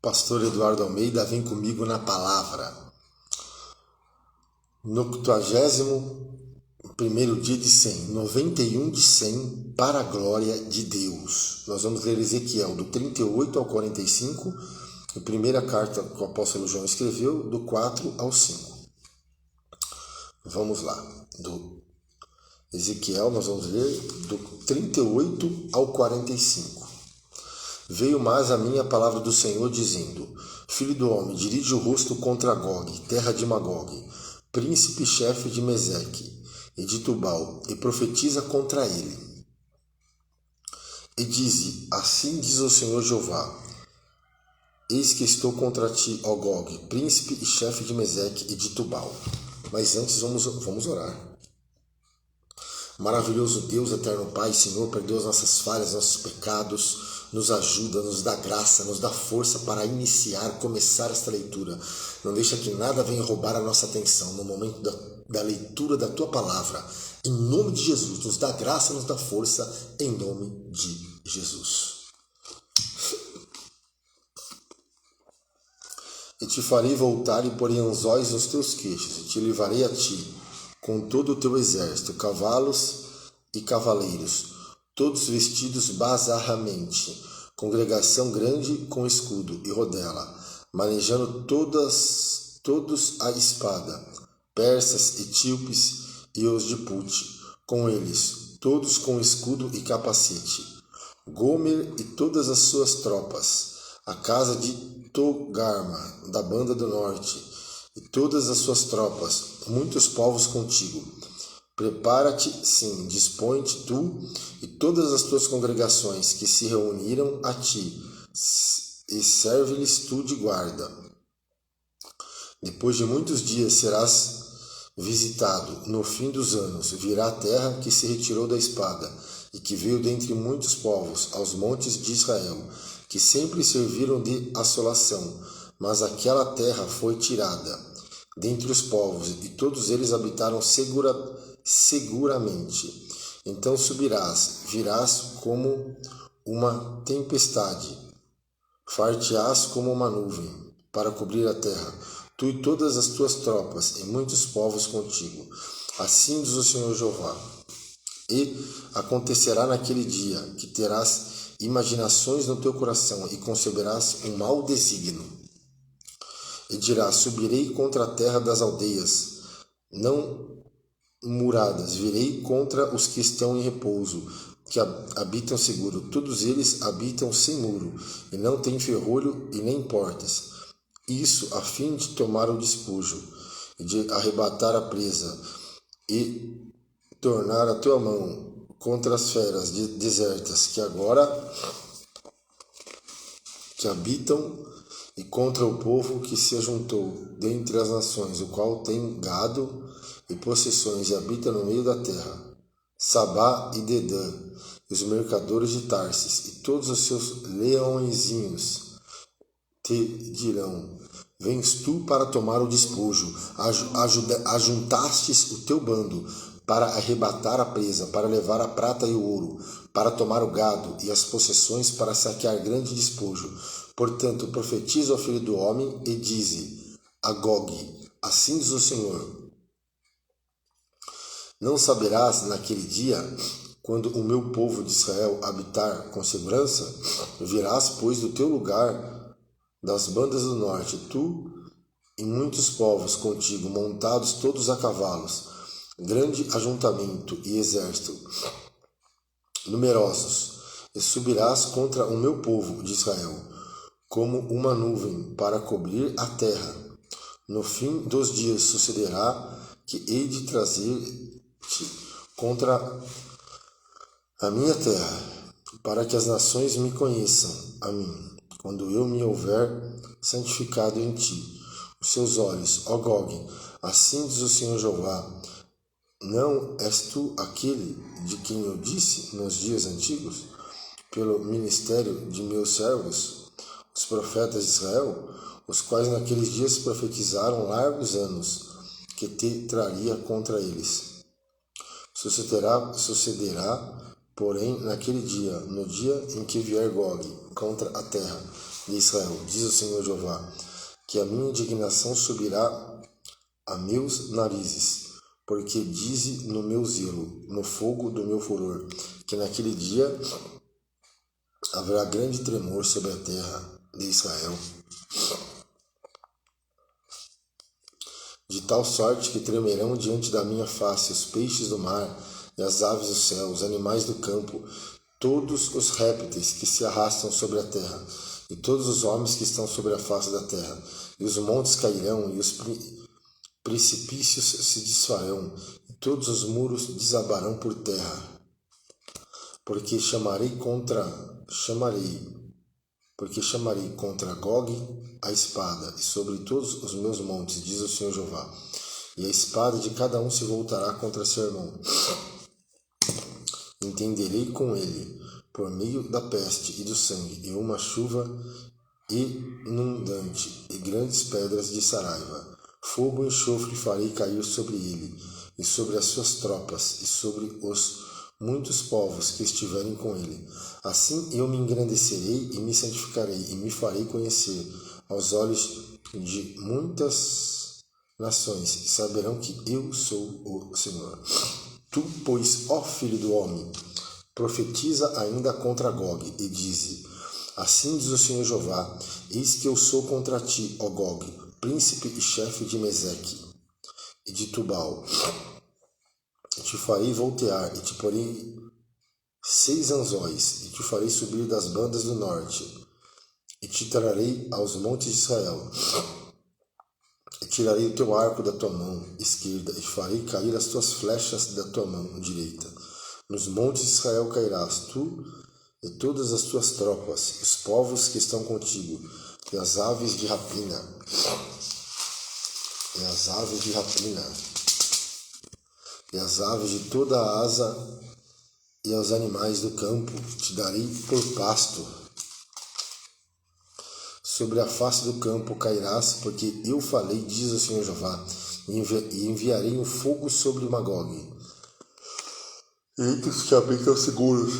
Pastor Eduardo Almeida, vem comigo na palavra. No 81º dia de 100, 91 de 100, para a glória de Deus. Nós vamos ler Ezequiel do 38 ao 45, a primeira carta que o apóstolo João escreveu, do 4 ao 5. Vamos lá. Do Ezequiel, nós vamos ler do 38 ao 45. Veio mais a mim a palavra do Senhor, dizendo: Filho do homem, dirige o rosto contra Gog, terra de Magog, príncipe chefe de Meseque e de Tubal, e profetiza contra ele. E dize: Assim diz o Senhor Jeová: Eis que estou contra ti, ó Gog, príncipe e chefe de Meseque e de Tubal. Mas antes vamos orar. Maravilhoso Deus, eterno Pai, Senhor, perdoa as nossas falhas, nossos pecados, nos ajuda, nos dá graça, nos dá força para começar esta leitura. Não deixa que nada venha roubar a nossa atenção no momento da leitura da Tua Palavra. Em nome de Jesus, nos dá graça, nos dá força, em nome de Jesus. E te farei voltar e porei anzóis nos teus queixos, e te levarei a ti, com todo o teu exército, cavalos e cavaleiros, todos vestidos bazarramente, congregação grande com escudo e rodela, manejando todos a espada, persas, etíopes e os de Pute, com eles, todos com escudo e capacete, Gomer e todas as suas tropas, a casa de Togarma, da banda do norte, e todas as suas tropas, muitos povos contigo. Prepara-te, sim, dispõe-te tu e todas as tuas congregações que se reuniram a ti, e serve-lhes tu de guarda. Depois de muitos dias serás visitado, no fim dos anos, virá a terra que se retirou da espada, e que veio dentre muitos povos, aos montes de Israel, que sempre serviram de assolação, mas aquela terra foi tirada dentre os povos, e todos eles habitaram seguramente. Então virás como uma tempestade, far-te-ás como uma nuvem, para cobrir a terra, tu e todas as tuas tropas, e muitos povos contigo. Assim diz o Senhor Jeová. E acontecerá naquele dia que terás imaginações no teu coração e conceberás um mau desígnio. E dirás: subirei contra a terra das aldeias não muradas, virei contra os que estão em repouso, que habitam seguro. Todos eles habitam sem muro, e não têm ferrolho e nem portas. Isso a fim de tomar o despojo, e de arrebatar a presa, e tornar a tua mão contra as feras desertas que agora habitam, e contra o povo que se ajuntou dentre as nações, o qual tem gado e possessões e habita no meio da terra, Sabá e Dedã, e os mercadores de Tarsis, e todos os seus leõezinhos te dirão: vens tu para tomar o despojo, ajuntastes o teu bando para arrebatar a presa, para levar a prata e o ouro, para tomar o gado e as possessões, para saquear grande despojo. Portanto, profetiza ao filho do homem e dize a Gog: assim diz o Senhor: não saberás naquele dia, quando o meu povo de Israel habitar com segurança? Virás, pois, do teu lugar das bandas do norte, tu e muitos povos contigo, montados todos a cavalos, grande ajuntamento e exército, numerosos, e subirás contra o meu povo de Israel, como uma nuvem para cobrir a terra. No fim dos dias sucederá que hei de trazer-te contra a minha terra, para que as nações me conheçam a mim, quando eu me houver santificado em ti os seus olhos, ó Gog. Assim diz o Senhor Jeová: não és tu aquele de quem eu disse nos dias antigos, pelo ministério de meus servos, os profetas de Israel, os quais naqueles dias profetizaram largos anos, que te traria contra eles? Sucederá, porém, naquele dia, no dia em que vier Gog, contra a terra de Israel. Diz o Senhor Jeová, que a minha indignação subirá a meus narizes, porque dize no meu zelo, no fogo do meu furor, que naquele dia haverá grande tremor sobre a terra de Israel, de tal sorte que tremerão diante da minha face os peixes do mar e as aves do céu, os animais do campo, todos os répteis que se arrastam sobre a terra, e todos os homens que estão sobre a face da terra. E os montes cairão, e os precipícios se desfarão, e todos os muros desabarão por terra. Porque chamarei contra Gog a espada, e sobre todos os meus montes, diz o Senhor Jeová, e a espada de cada um se voltará contra seu irmão. Entenderei com ele, por meio da peste e do sangue, e uma chuva inundante, e grandes pedras de saraiva. Fogo e enxofre farei cair sobre ele, e sobre as suas tropas, e sobre os muitos povos que estiverem com ele. Assim eu me engrandecerei e me santificarei, e me farei conhecer aos olhos de muitas nações, e saberão que eu sou o Senhor. Tu, pois, ó filho do homem, profetiza ainda contra Gog, e dize, assim diz o Senhor Jeová, eis que eu sou contra ti, ó Gog, príncipe e chefe de Meseque e de Tubal. Te farei voltear, e te porei 6 anzóis, e te farei subir das bandas do norte, e te trarei aos montes de Israel. E tirarei o teu arco da tua mão esquerda, e farei cair as tuas flechas da tua mão direita. Nos montes de Israel cairás, tu e todas as tuas tropas, e os povos que estão contigo, e as aves de rapina. E as aves de toda a asa, e aos animais do campo te darei por pasto. Sobre a face do campo cairás, porque eu falei, diz o Senhor Jeová, e enviarei um fogo sobre Magog. E entre os que habitam seguros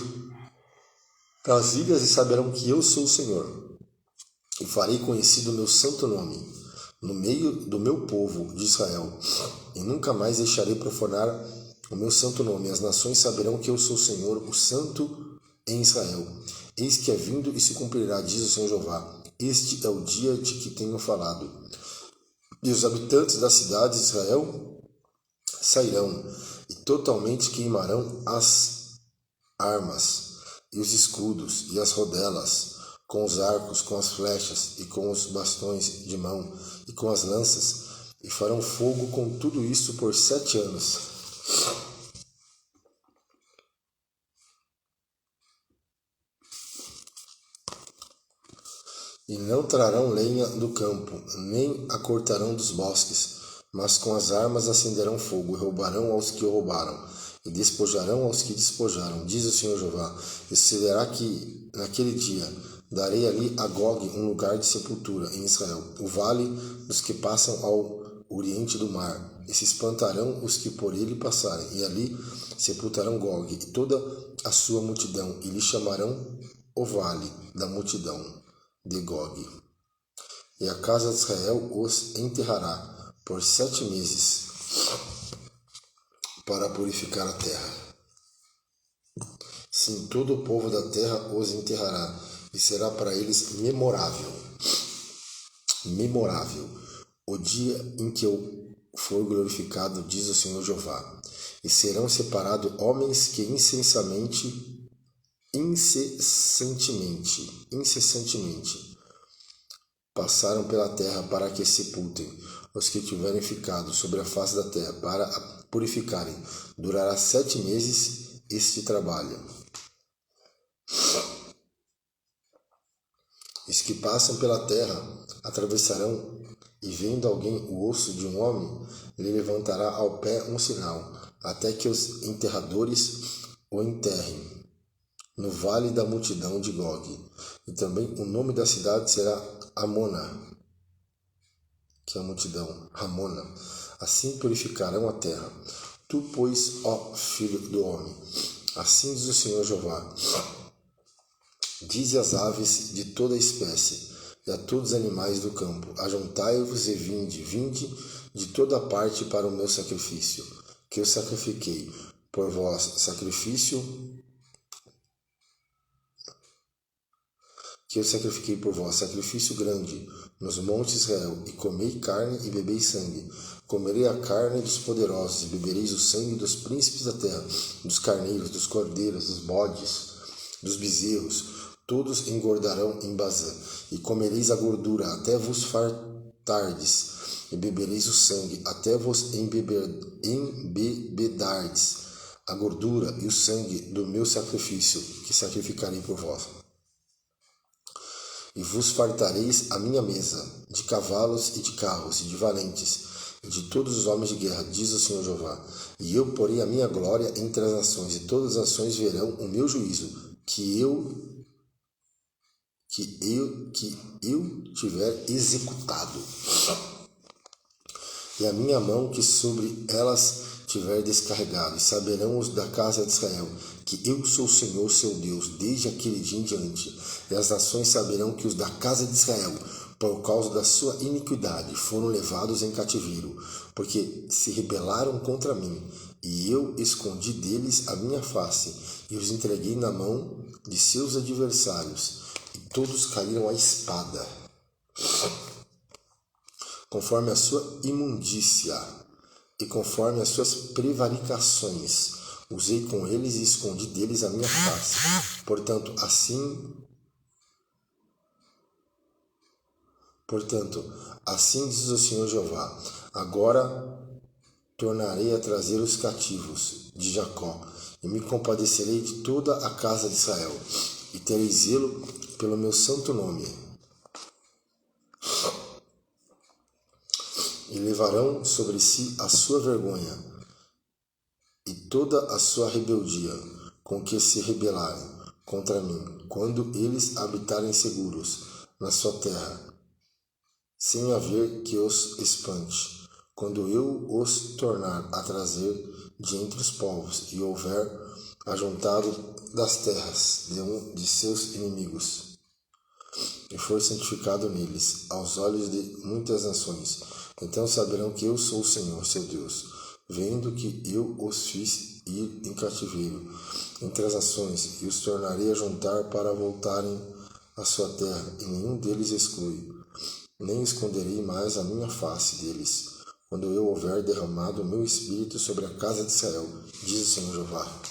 das ilhas, e saberão que eu sou o Senhor. E farei conhecido o meu santo nome no meio do meu povo de Israel, e nunca mais deixarei profanar o meu santo nome. As nações saberão que eu sou o Senhor, o Santo em Israel. Eis que é vindo e se cumprirá, diz o Senhor Jeová. Este é o dia de que tenho falado. E os habitantes das cidades de Israel sairão, e totalmente queimarão as armas, e os escudos, e as rodelas, com os arcos, com as flechas, e com os bastões de mão, e com as lanças, e farão fogo com tudo isso por 7 anos. E não trarão lenha do campo, nem a cortarão dos bosques, mas com as armas acenderão fogo, e roubarão aos que roubaram, e despojarão aos que despojaram, diz o Senhor Jeová. E sucederá que, naquele dia, darei ali a Gog um lugar de sepultura em Israel, o vale dos que passam ao oriente do mar, e se espantarão os que por ele passarem, e ali sepultarão Gog e toda a sua multidão, e lhe chamarão o vale da multidão de Gog. E a casa de Israel os enterrará por 7 meses para purificar a terra. Sim, todo o povo da terra os enterrará, e será para eles memorável o dia em que eu for glorificado, diz o Senhor Jeová. E serão separados homens que incessantemente passaram pela terra, para que sepultem os que tiverem ficado sobre a face da terra, para a purificarem. Durará 7 meses este trabalho. Os que passam pela terra atravessarão, e vendo alguém o osso de um homem, ele levantará ao pé um sinal, até que os enterradores o enterrem no vale da multidão de Gog. E também o nome da cidade será Amona, que é a multidão, Ramona. Assim purificarão a terra. Tu, pois, ó filho do homem, assim diz o Senhor Jeová, Dize às aves de toda a espécie, e a todos os animais do campo: ajuntai-vos e vinde de toda parte para o meu sacrifício, que eu sacrifiquei por vós, sacrifício grande nos montes Israel, e comei carne e bebei sangue. Comerei a carne dos poderosos, e bebereis o sangue dos príncipes da terra, dos carneiros, dos cordeiros, dos bodes, dos bezerros. Todos engordarão em Bazã, e comereis a gordura até vos fartardes, e bebereis o sangue até vos embebedardes, a gordura e o sangue do meu sacrifício, que sacrificarei por vós. E vos fartareis a minha mesa, de cavalos e de carros, e de valentes, e de todos os homens de guerra, diz o Senhor Jeová. E eu porei a minha glória entre as nações, e todas as nações verão o meu juízo, que eu tiver executado, e a minha mão que sobre elas tiver descarregado, e saberão os da casa de Israel, que eu sou o Senhor seu Deus, desde aquele dia em diante. E as nações saberão que os da casa de Israel, por causa da sua iniquidade, foram levados em cativeiro, porque se rebelaram contra mim, e eu escondi deles a minha face, e os entreguei na mão de seus adversários, e todos caíram à espada, conforme a sua imundícia e conforme as suas prevaricações. Usei com eles e escondi deles a minha face. Portanto, assim diz o Senhor Jeová: agora tornarei a trazer os cativos de Jacó, e me compadecerei de toda a casa de Israel, e terei zelo pelo meu santo nome. E levarão sobre si a sua vergonha e toda a sua rebeldia, com que se rebelarem contra mim, quando eles habitarem seguros na sua terra, sem haver que os espante, quando eu os tornar a trazer de entre os povos, e houver ajuntado das terras de um de seus inimigos, e for santificado neles, aos olhos de muitas nações. Então saberão que eu sou o Senhor, seu Deus, vendo que eu os fiz ir em cativeiro entre as nações, e os tornarei a juntar para voltarem à sua terra, e nenhum deles exclui, nem esconderei mais a minha face deles, quando eu houver derramado o meu espírito sobre a casa de Israel, diz o Senhor Jeová.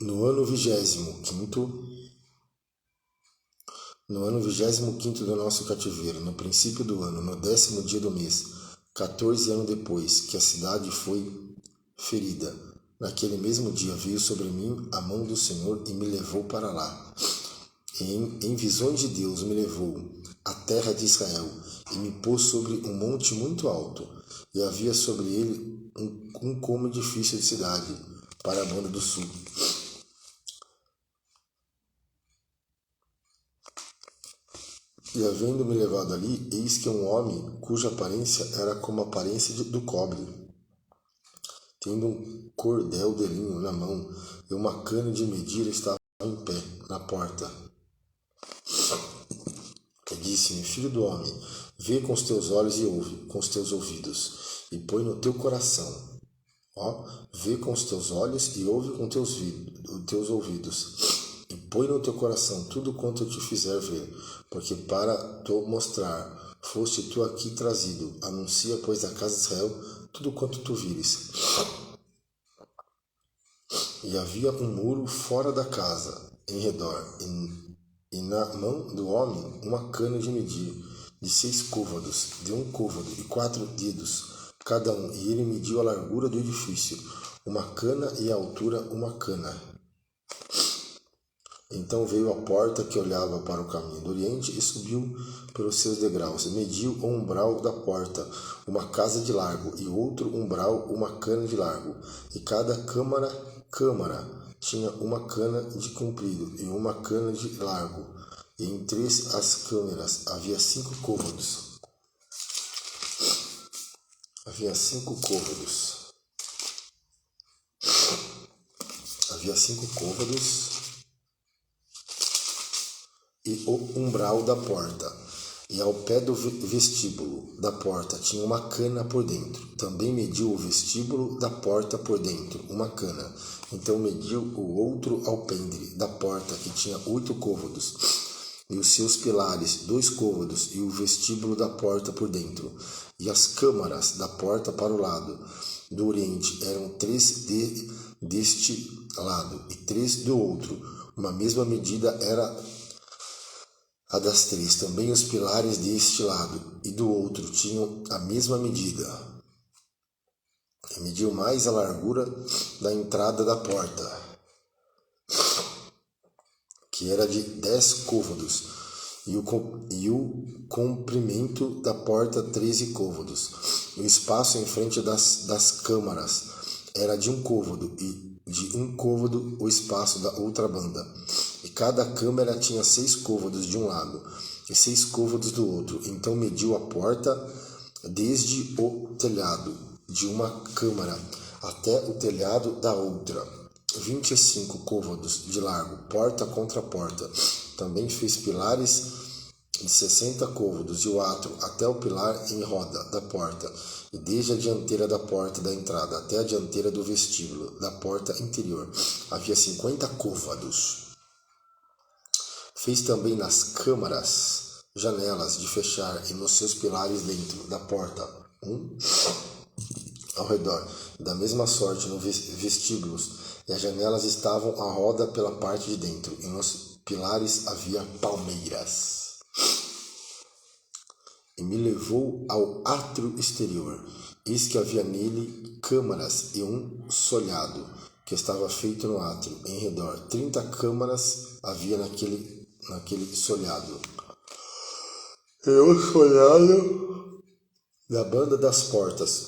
No ano 25º do nosso cativeiro, no princípio do ano, no 10º dia do mês, 14 anos depois que a cidade foi ferida, naquele mesmo dia veio sobre mim a mão do Senhor e me levou para lá. Em visões de Deus me levou à terra de Israel e me pôs sobre um monte muito alto, e havia sobre ele um como edifício de cidade para a banda do sul. E havendo-me levado ali, eis que um homem, cuja aparência era como a aparência do cobre, tendo um cordel de linho na mão e uma cana de medir, estava em pé na porta. E disse-me: filho do homem, vê com os teus olhos e ouve com os teus ouvidos, e põe no teu coração. Vê com os teus olhos e ouve com os teus ouvidos, e põe no teu coração tudo quanto eu te fizer ver, porque para te mostrar foste tu aqui trazido. Anuncia, pois, à casa de Israel tudo quanto tu vires. E havia um muro fora da casa, em redor, e na mão do homem uma cana de medir, de 6 côvados, de 1 côvado e 4 dedos cada um, e ele mediu a largura do edifício, uma cana, e a altura uma cana. Então veio à porta que olhava para o caminho do oriente e subiu pelos seus degraus, e mediu o umbral da porta, uma casa de largo, e outro umbral, uma cana de largo, e cada câmara tinha uma cana de comprido e uma cana de largo, e entre as câmaras havia 5 côvados. havia 5 côvados, e o umbral da porta, e ao pé do vestíbulo da porta tinha uma cana por dentro. Também mediu o vestíbulo da porta por dentro, uma cana. Então mediu o outro alpendre da porta, que tinha 8 côvados, e os seus pilares 2 côvados, e o vestíbulo da porta por dentro. E as câmaras da porta para o lado do oriente eram 3 deste lado e 3 do outro. Uma mesma medida era a das 3. Também os pilares deste lado e do outro tinham a mesma medida. E mediu mais a largura da entrada da porta, que era de 10 côvados, e o comprimento da porta 13 côvados. O espaço em frente das câmaras era de 1 côvado, e de 1 côvado o espaço da outra banda. E cada câmara tinha 6 côvados de um lado e 6 côvados do outro. Então mediu a porta desde o telhado de uma câmara até o telhado da outra, 25 côvados de largo, porta contra porta. Também fez pilares de 60 côvados e o átrio até o pilar em roda da porta, e desde a dianteira da porta da entrada até a dianteira do vestíbulo da porta interior havia 50 côvados. Fez também nas câmaras janelas de fechar, e nos seus pilares dentro da porta, ao redor. Da mesma sorte nos vestíbulos, e as janelas estavam à roda pela parte de dentro, e nos pilares havia palmeiras. E me levou ao átrio exterior. Eis que havia nele câmaras e um solhado, que estava feito no átrio, em redor. 30 câmaras havia naquele solhado. E o solhado da banda das portas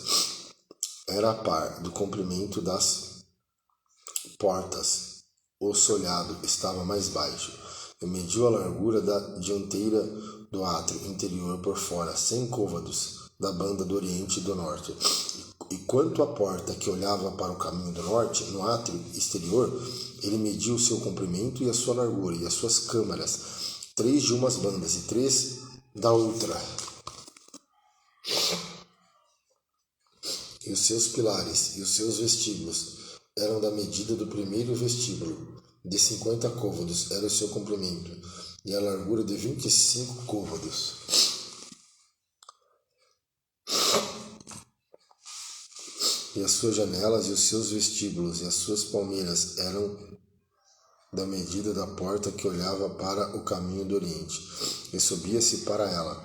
era a par do comprimento das portas. O solhado estava mais baixo. E mediu a largura da dianteira do átrio interior por fora, 100 côvados, da banda do oriente e do norte. E quanto à porta que olhava para o caminho do norte, no átrio exterior, ele mediu o seu comprimento e a sua largura, e as suas câmaras, 3 de umas bandas e 3 da outra. E os seus pilares e os seus vestíbulos eram da medida do primeiro vestíbulo, de 50 côvados era o seu comprimento, e a largura de 25 côvados. E as suas janelas e os seus vestíbulos e as suas palmeiras eram da medida da porta que olhava para o caminho do oriente, e subia-se para ela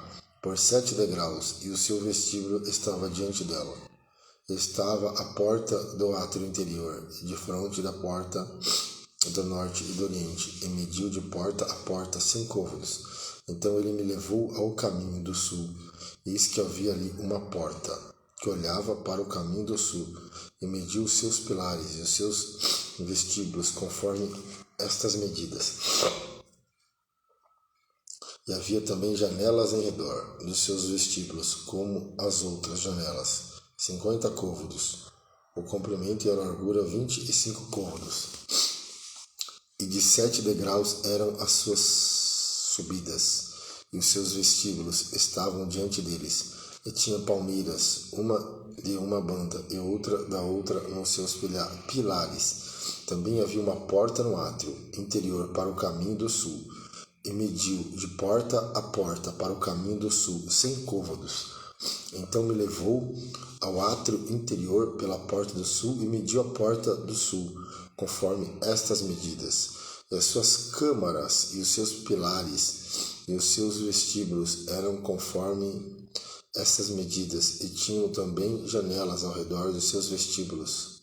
por 7 degraus, e o seu vestíbulo estava diante dela. Estava a porta do átrio interior, de fronte da porta do norte e do oriente, e mediu de porta a porta 100 côvados. Então ele me levou ao caminho do sul, e eis que havia ali uma porta, que olhava para o caminho do sul, e mediu os seus pilares e os seus vestíbulos conforme estas medidas. E havia também janelas em redor dos seus vestíbulos, como as outras janelas, 50 côvados, o comprimento e a largura 25 côvados. E de 7 degraus eram as suas subidas, e os seus vestíbulos estavam diante deles, e tinha palmeiras, uma de uma banda e outra da outra nos seus pilares. Também havia uma porta no átrio interior para o caminho do sul, e mediu de porta a porta para o caminho do sul 100 côvados. Então me levou ao átrio interior pela porta do sul, e mediu a porta do sul, conforme estas medidas. E as suas câmaras e os seus pilares e os seus vestíbulos eram conforme estas medidas, e tinham também janelas ao redor dos seus vestíbulos.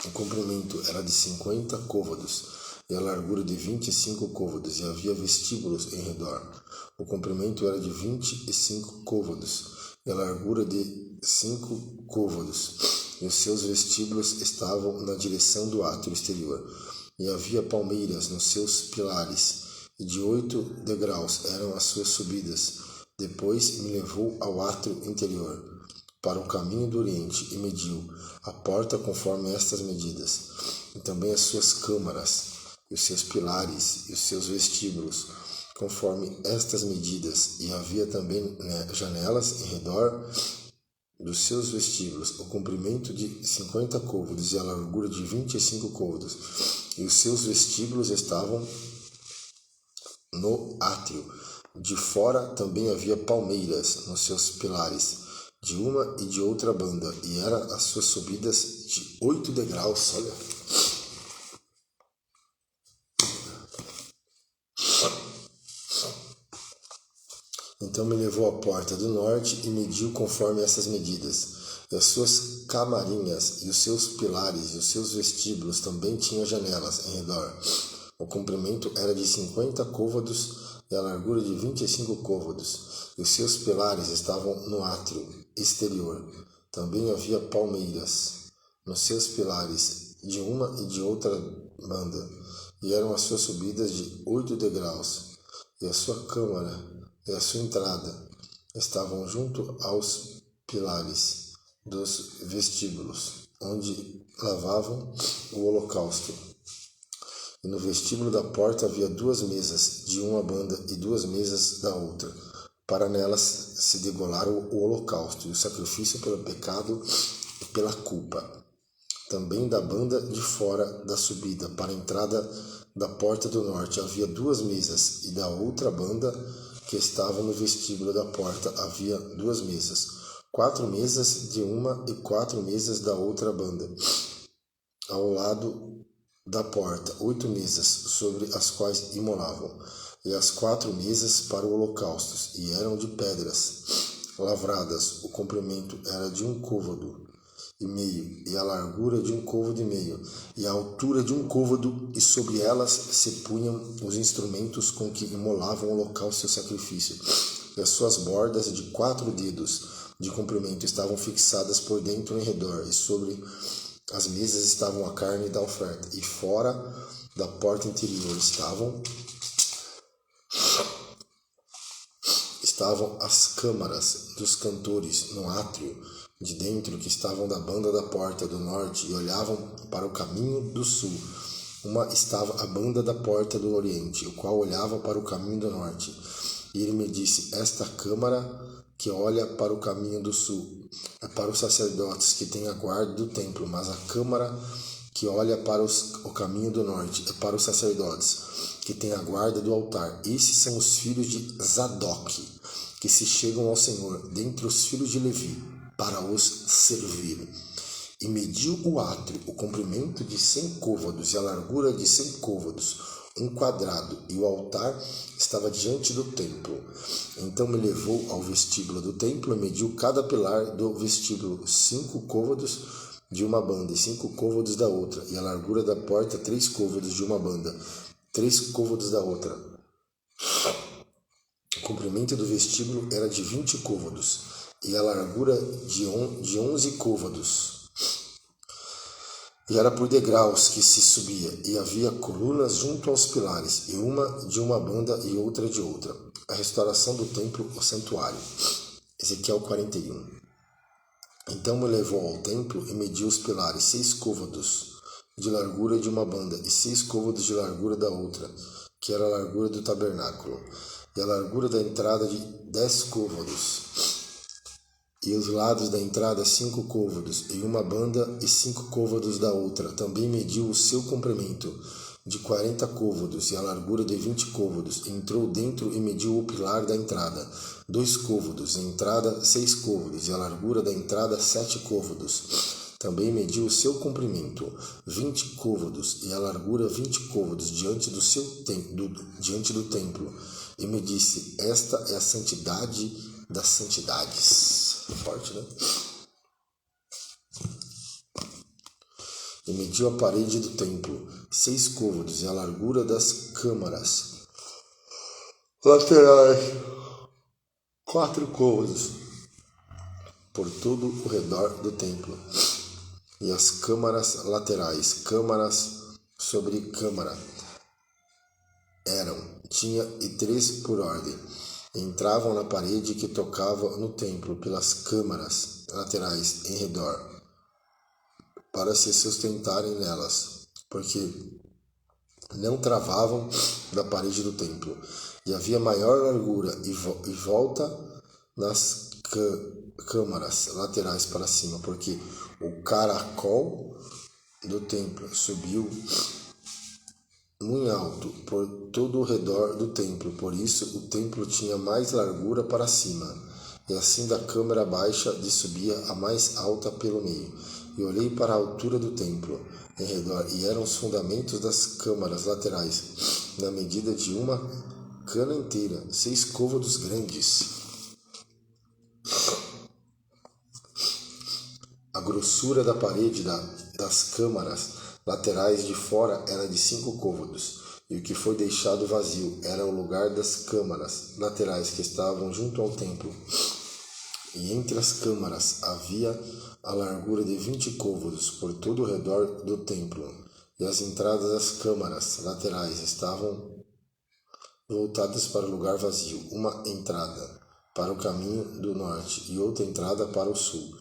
O comprimento era de 50 côvados, e a largura de 25 côvados, e havia vestíbulos em redor. O comprimento era de 25 côvados, e a largura de 5 côvados, e os seus vestíbulos estavam na direção do átrio exterior. E havia palmeiras nos seus pilares, e de 8 degraus eram as suas subidas. Depois me levou ao átrio interior, para o caminho do oriente, e mediu a porta conforme estas medidas. e também as suas câmaras, e os seus pilares, e os seus vestíbulos, conforme estas medidas, e havia também janelas em redor dos seus vestíbulos, o comprimento de 50 côvados e a largura de 25 côvados, e os seus vestíbulos estavam no átrio. De fora também havia palmeiras nos seus pilares, de uma e de outra banda, e eram as suas subidas de 8 degraus. Olha. Então me levou à porta do norte e mediu conforme essas medidas. E as suas camarinhas, e os seus pilares, e os seus vestíbulos também tinham janelas em redor. O comprimento era de 50 côvados e a largura de 25 côvados. E os seus pilares estavam no átrio exterior. Também havia palmeiras nos seus pilares, de uma e de outra banda. E eram as suas subidas de 8 degraus. E a sua câmara e a sua entrada estavam junto aos pilares dos vestíbulos, onde lavavam o holocausto. E no vestíbulo da porta havia 2 mesas de uma banda e 2 mesas da outra, para nelas se degolar o holocausto e o sacrifício pelo pecado e pela culpa. Também da banda de fora da subida, para a entrada da porta do norte, havia 2 mesas, e da outra banda que estava no vestíbulo da porta havia 2 mesas, 4 mesas de uma e 4 mesas da outra banda. Ao lado da porta, 8 mesas, sobre as quais imolavam, e as 4 mesas para o holocausto, e eram de pedras lavradas. O comprimento era de 1 côvado e meio, e a largura de 1 côvado e meio, e a altura de 1 côvado, e sobre elas se punham os instrumentos com que imolavam o holocausto e o sacrifício. E as suas bordas de 4 dedos de comprimento estavam fixadas por dentro em redor, e sobre as mesas estavam a carne da oferta, e fora da porta interior estavam as câmaras dos cantores no átrio de dentro, que estavam da banda da porta do norte e olhavam para o caminho do sul. Uma estava a banda da porta do oriente, o qual olhava para o caminho do norte. E ele me disse: esta câmara que olha para o caminho do sul é para os sacerdotes que têm a guarda do templo, mas a câmara que olha para o caminho do norte é para os sacerdotes que têm a guarda do altar. Esses são os filhos de Zadok, que se chegam ao Senhor dentre os filhos de Levi, para os servir. E mediu o átrio, o comprimento de 100 côvados e a largura de 100 côvados, 1 quadrado, e o altar estava diante do templo. Então me levou ao vestíbulo do templo e mediu cada pilar do vestíbulo, 5 côvados de uma banda e 5 côvados da outra, e a largura da porta 3 côvados de uma banda, 3 côvados da outra. O comprimento do vestíbulo era de 20 côvados, e a largura de 11 côvados. E era por degraus que se subia, e havia colunas junto aos pilares, e uma de uma banda e outra de outra. A restauração do templo, o santuário. Ezequiel 41. Então me levou ao templo e mediu os pilares, 6 côvados de largura de uma banda, e 6 côvados de largura da outra, que era a largura do tabernáculo, e a largura da entrada de 10 côvados. E os lados da entrada 5 côvados, e uma banda e 5 côvados da outra. Também mediu o seu comprimento de 40 côvados, e a largura de 20 côvados. Entrou dentro e mediu o pilar da entrada, 2 côvados, a entrada 6 côvados, e a largura da entrada 7 côvados. Também mediu o seu comprimento, 20 côvados, e a largura 20 côvados, diante do templo. E me disse: esta é a santidade das santidades. Forte, né? E mediu a parede do templo, 6 côvados, e a largura das câmaras laterais, 4 côvados, por todo o redor do templo. E as câmaras laterais, câmaras sobre câmara, tinha 3 por ordem. Entravam na parede que tocava no templo pelas câmaras laterais em redor, para se sustentarem nelas. porque não travavam da parede do templo, e havia maior largura e volta nas câmaras laterais para cima, porque o caracol do templo subiu muito alto por todo o redor do templo, por isso o templo tinha mais largura para cima, e assim da câmara baixa de subia a mais alta pelo meio. E olhei para a altura do templo em redor, e eram os fundamentos das câmaras laterais, na medida de uma cana inteira, 6 côvados grandes. A grossura da parede das câmaras laterais de fora era de 5 côvados, e o que foi deixado vazio era o lugar das câmaras laterais que estavam junto ao templo. E entre as câmaras havia a largura de 20 côvados por todo o redor do templo, e as entradas das câmaras laterais estavam voltadas para o lugar vazio, uma entrada para o caminho do norte e outra entrada para o sul.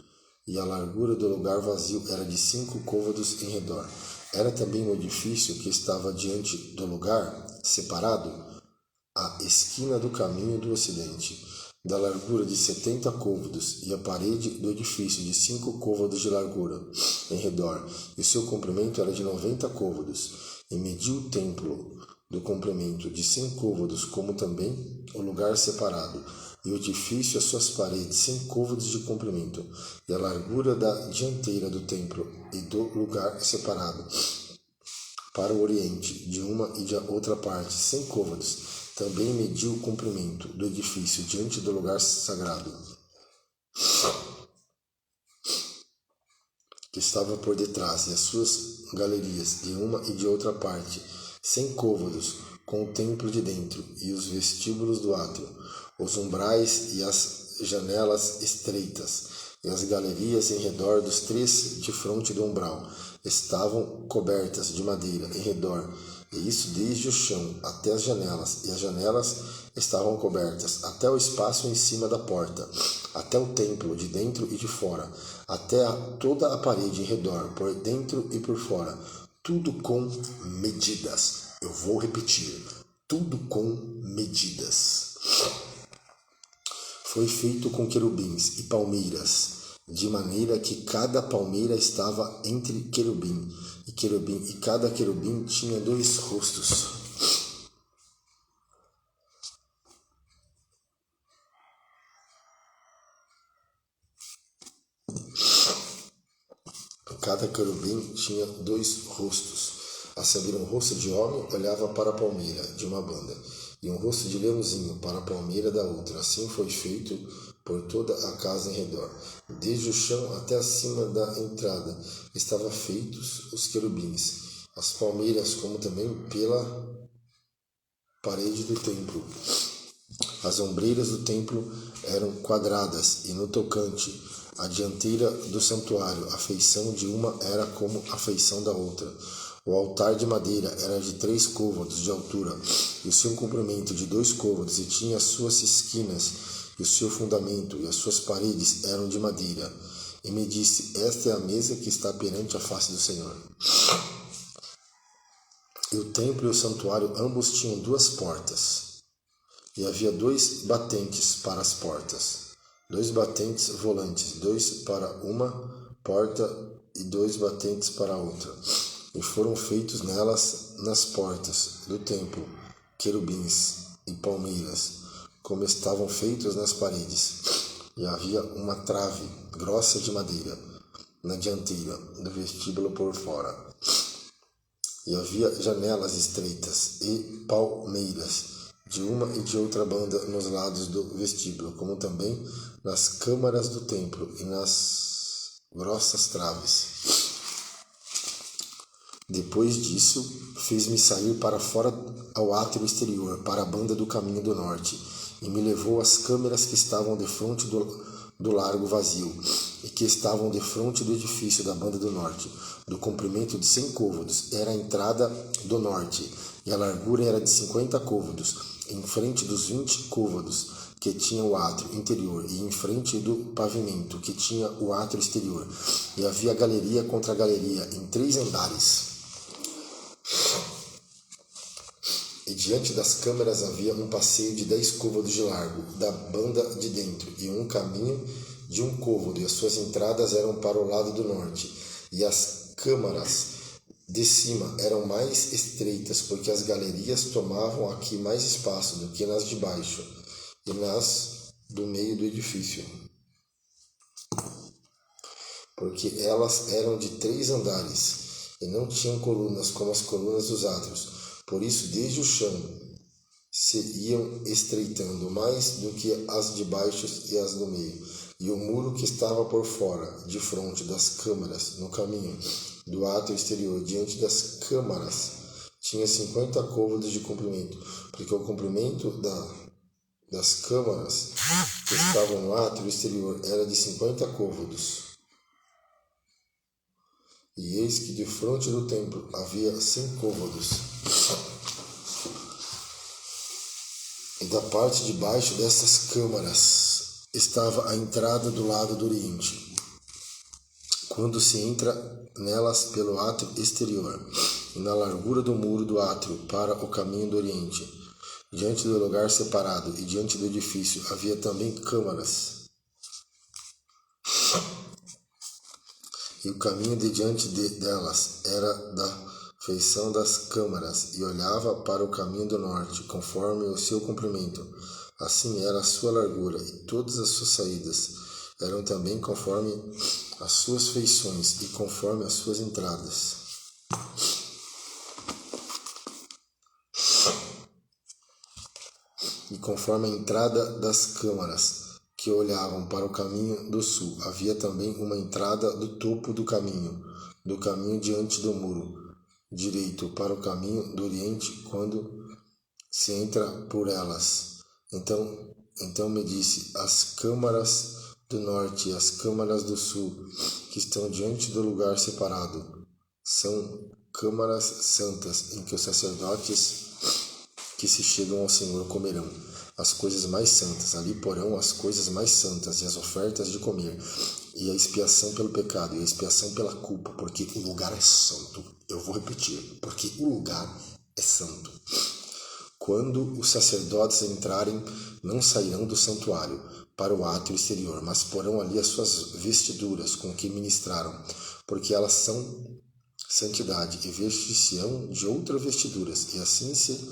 E a largura do lugar vazio era de 5 côvados em redor. Era também um edifício que estava diante do lugar separado, à esquina do caminho do ocidente, da largura de 70 côvados, e a parede do edifício de 5 côvados de largura em redor, e seu comprimento era de 90 côvados, e mediu o templo do comprimento de 100 côvados, como também o lugar separado, e o edifício as suas paredes 100 côvados de comprimento, e a largura da dianteira do templo e do lugar separado para o oriente, de uma e de outra parte, 100 côvados. Também mediu o comprimento do edifício diante do lugar sagrado, que estava por detrás, e as suas galerias, de uma e de outra parte, 100 côvados, com o templo de dentro, e os vestíbulos do átrio, os umbrais e as janelas estreitas, e as galerias em redor dos 3 de fronte do umbral, estavam cobertas de madeira em redor, e isso desde o chão até as janelas, e as janelas estavam cobertas até o espaço em cima da porta, até o templo, de dentro e de fora, até toda a parede em redor, por dentro e por fora, tudo com medidas. Eu vou repetir, tudo com medidas. Foi feito com querubins e palmeiras, de maneira que cada palmeira estava entre querubim, e cada querubim tinha 2 rostos. Cada querubim tinha 2 rostos. A saber, um rosto de homem olhava para a palmeira de uma banda, e um rosto de leãozinho para a palmeira da outra. Assim foi feito por toda a casa em redor. Desde o chão até acima da entrada estavam feitos os querubins, as palmeiras, como também pela parede do templo. As ombreiras do templo eram quadradas, e no tocante à dianteira do santuário, a feição de uma era como a feição da outra. O altar de madeira era de 3 côvados de altura, e o seu comprimento de 2 côvados, e tinha as suas esquinas, e o seu fundamento, e as suas paredes eram de madeira. E me disse: esta é a mesa que está perante a face do Senhor. E o templo e o santuário ambos tinham 2 portas, e havia 2 batentes para as portas, 2 batentes volantes, 2 para uma porta e 2 batentes para a outra. E foram feitos nelas, nas portas do templo, querubins e palmeiras, como estavam feitos nas paredes. E havia uma trave grossa de madeira na dianteira do vestíbulo por fora. E havia janelas estreitas e palmeiras de uma e de outra banda nos lados do vestíbulo, como também nas câmaras do templo e nas grossas traves. Depois disso, fez-me sair para fora ao átrio exterior, para a banda do caminho do norte, e me levou às câmaras que estavam defronte do largo vazio, e que estavam defronte do edifício da banda do norte, do comprimento de 100 côvados, era a entrada do norte, e a largura era de 50 côvados, em frente dos 20 côvados que tinha o átrio interior, e em frente do pavimento que tinha o átrio exterior. E havia galeria contra galeria, em 3 andares. E diante das câmaras havia um passeio de 10 côvados de largo, da banda de dentro, e um caminho de 1 côvado, e as suas entradas eram para o lado do norte. E as câmaras de cima eram mais estreitas, porque as galerias tomavam aqui mais espaço do que nas de baixo e nas do meio do edifício, porque elas eram de 3 andares e não tinham colunas como as colunas dos átrios. Por isso, desde o chão se iam estreitando mais do que as de baixo e as do meio. E o muro que estava por fora, de fronte das câmaras, no caminho do átrio exterior, diante das câmaras, tinha 50 côvados de comprimento, porque o comprimento das câmaras que estavam no átrio exterior era de 50 côvados. E eis que de fronte do templo havia 100 côvados. E da parte de baixo dessas câmaras estava a entrada do lado do oriente, quando se entra nelas pelo átrio exterior, e na largura do muro do átrio para o caminho do oriente, diante do lugar separado e diante do edifício, havia também câmaras. E o caminho de diante delas era da feição das câmaras, e olhava para o caminho do norte, conforme o seu comprimento. Assim era a sua largura, e todas as suas saídas eram também conforme as suas feições e conforme as suas entradas. E conforme a entrada das câmaras que olhavam para o caminho do sul, havia também uma entrada do topo do caminho diante do muro direito para o caminho do oriente, quando se entra por elas. Então me disse: as câmaras do norte e as câmaras do sul, que estão diante do lugar separado, são câmaras santas, em que os sacerdotes que se chegam ao Senhor comerão as coisas mais santas. Ali porão as coisas mais santas e as ofertas de comer, e a expiação pelo pecado e a expiação pela culpa, porque o lugar é santo. Eu vou repetir, porque o lugar é santo. Quando os sacerdotes entrarem, não sairão do santuário para o átrio exterior, mas porão ali as suas vestiduras com que ministraram, porque elas são santidade, e vestir-se-ão de outras vestiduras, e assim se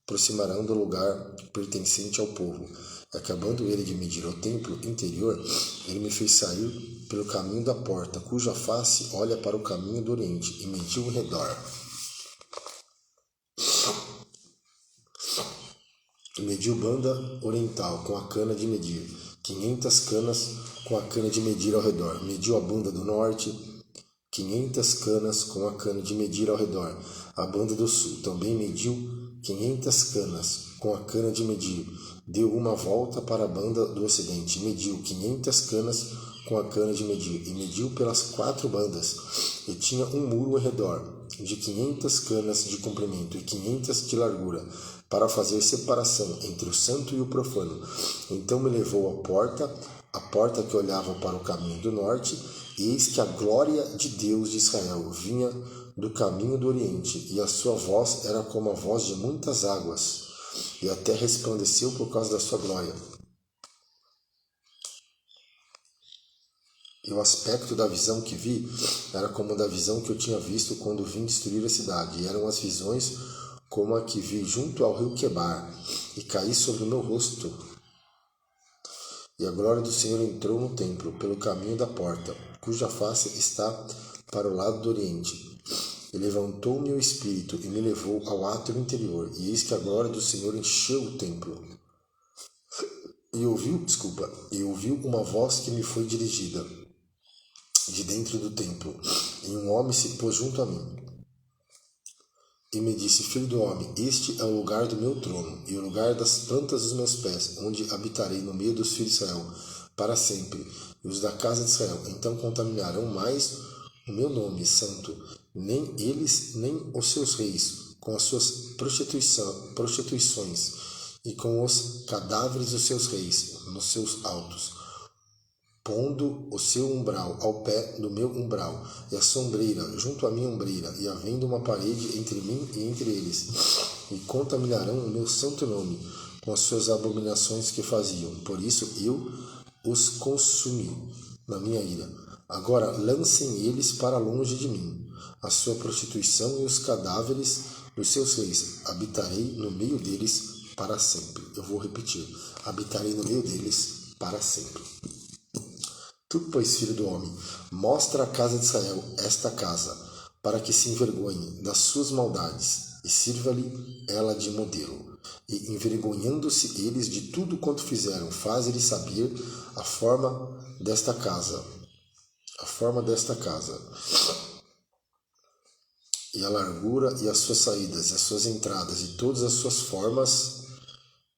aproximarão do lugar pertencente ao povo. Acabando ele de medir o templo interior, ele me fez sair pelo caminho da porta, cuja face olha para o caminho do oriente, e mediu o redor. E mediu banda oriental com a cana de medir, 500 canas com a cana de medir ao redor. Mediu a banda do norte, 500 canas com a cana de medir ao redor. A banda do sul também mediu 500 canas com a cana de medir. Deu uma volta para a banda do ocidente, mediu 500 canas com a cana de medir, e mediu pelas 4 bandas, e tinha um muro ao redor, de 500 canas de comprimento e 500 de largura, para fazer separação entre o santo e o profano. Então me levou a porta que olhava para o caminho do norte, e eis que a glória de Deus de Israel vinha do caminho do oriente, e a sua voz era como a voz de muitas águas, e a terra resplandeceu por causa da sua glória. E o aspecto da visão que vi era como da visão que eu tinha visto quando vim destruir a cidade, e eram as visões como a que vi junto ao rio Quebar, e caí sobre o meu rosto. E a glória do Senhor entrou no templo pelo caminho da porta, cuja face está para o lado do oriente. E levantou-me o espírito e me levou ao átrio interior, e eis que a glória do Senhor encheu o templo. E ouviu uma voz que me foi dirigida de dentro do templo, e um homem se pôs junto a mim. E me disse: filho do homem, este é o lugar do meu trono, e o lugar das plantas dos meus pés, onde habitarei no meio dos filhos de Israel, para sempre, e os da casa de Israel então contaminarão mais o meu nome santo, nem eles, nem os seus reis, com as suas prostituições, e com os cadáveres dos seus reis, nos seus altos, pondo o seu umbral ao pé do meu umbral, e a sombreira junto à minha ombreira, e havendo uma parede entre mim e entre eles. e contaminarão o meu santo nome com as suas abominações que faziam. Por isso eu os consumi na minha ira. Agora lancem eles para longe de mim a sua prostituição e os cadáveres dos seus reis. Habitarei no meio deles para sempre. Eu vou repetir. Habitarei no meio deles para sempre. Tu, pois, filho do homem, mostra à casa de Israel esta casa, para que se envergonhe das suas maldades, e sirva-lhe ela de modelo. E, envergonhando-se eles de tudo quanto fizeram, faz-lhes saber a forma desta casa. A forma desta casa. E a largura e as suas saídas, e as suas entradas, e todas as suas formas,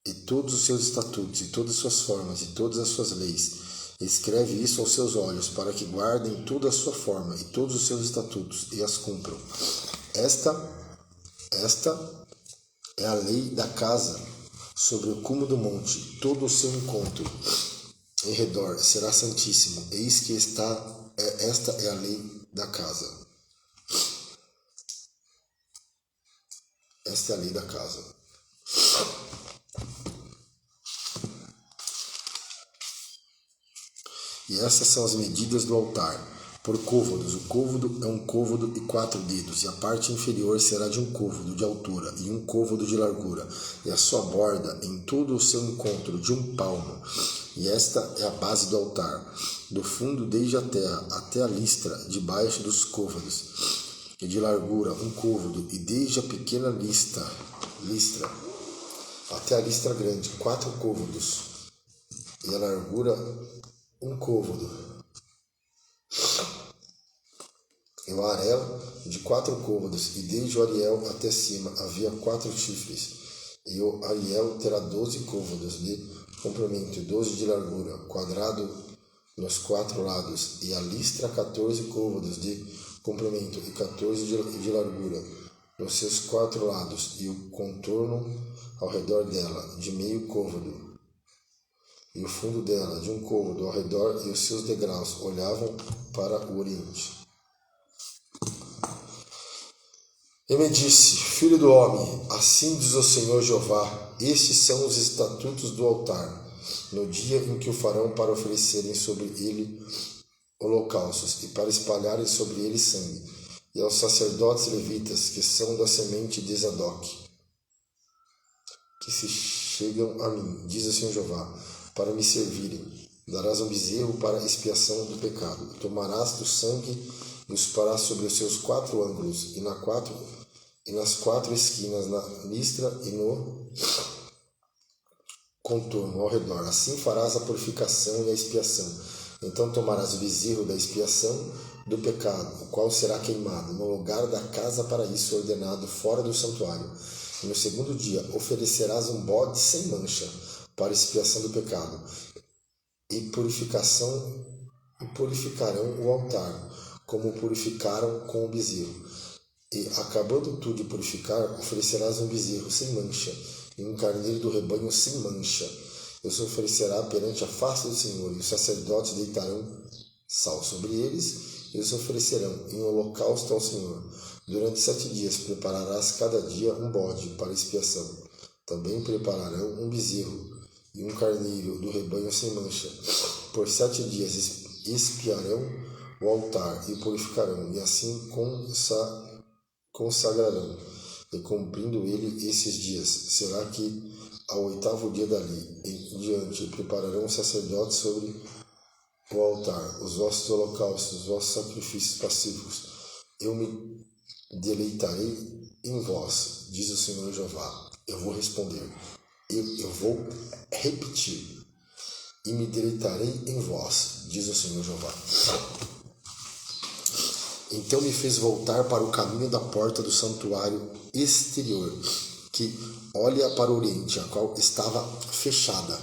e todos os seus estatutos, e todas as suas formas, e todas as suas leis. Escreve isso aos seus olhos, para que guardem toda a sua forma, e todos os seus estatutos, e as cumpram. Esta é a lei da casa sobre o cume do monte. Todo o seu encontro em redor será santíssimo. Eis que esta é a lei da casa. Esta é a lei da casa. E essas são as medidas do altar, por côvados. O côvado é um côvado e 4 dedos, e a parte inferior será de um côvado de altura e um côvado de largura, e a sua borda em todo o seu encontro de um palmo. E esta é a base do altar, do fundo desde a terra até a listra, debaixo dos côvados, e de largura um côvado, e desde a pequena listra até a listra grande, 4 côvados, e a largura um côvado. E o arel de 4 côvados, e desde o ariel até cima havia 4 chifres. E o ariel terá 12 côvados de comprimento, 12 de largura, quadrado nos 4 lados, e a listra 14 côvados de comprimento e 14 de largura nos seus 4 lados, e o contorno ao redor dela de meio côvado, e o fundo dela de um côvado ao redor, e os seus degraus olhavam para o oriente. E me disse: Filho do homem, assim diz o Senhor Jeová, estes são os estatutos do altar, no dia em que o farão para oferecerem sobre ele holocaustos, e para espalharem sobre ele sangue, e aos sacerdotes levitas, que são da semente de Zadok, que se chegam a mim, diz o Senhor Jeová, para me servirem. Darás um bezerro para expiação do pecado. Tomarás do sangue e os parás sobre os seus 4 ângulos, e nas 4 esquinas, na listra e no contorno ao redor. Assim farás a purificação e a expiação. Então tomarás o bezerro da expiação do pecado, o qual será queimado no lugar da casa para isso ordenado um do santuário. E no 2º dia oferecerás um bode sem mancha para expiação do pecado, e purificarão o altar, como purificaram com o bezerro. E, acabando tu de purificar, oferecerás um bezerro sem mancha, e um carneiro do rebanho sem mancha. Isso oferecerá perante a face do Senhor, e os sacerdotes deitarão sal sobre eles, e os oferecerão em holocausto ao Senhor. Durante 7 dias prepararás cada dia um bode para expiação. Também prepararão um bezerro e um carneiro do rebanho sem mancha. Por 7 dias expiarão o altar e purificarão, e assim consagrarão. E cumprindo ele esses dias, será que ao 8º dia dali em diante prepararão os sacerdotes sobre o altar os vossos holocaustos, os vossos sacrifícios pacíficos. Eu me deleitarei em vós, diz o Senhor Jeová. Eu vou responder. Eu vou repetir. E me deleitarei em vós, diz o Senhor Jeová. Então me fez voltar para o caminho da porta do santuário exterior, que olha para o oriente, a qual estava fechada.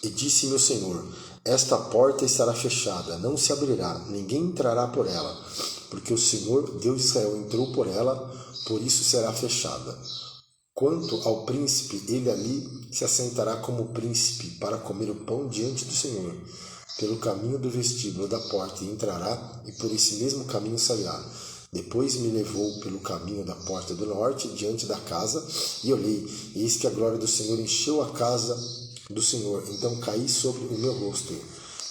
E disse-me o Senhor: esta porta estará fechada, não se abrirá, ninguém entrará por ela, porque o Senhor, Deus de Israel, entrou por ela, por isso será fechada. Quanto ao príncipe, ele ali se assentará como príncipe para comer o pão diante do Senhor. Pelo caminho do vestíbulo da porta entrará, e por esse mesmo caminho sairá. Depois me levou pelo caminho da porta do norte, diante da casa, e olhei, e eis que a glória do Senhor encheu a casa do Senhor. Então caí sobre o meu rosto,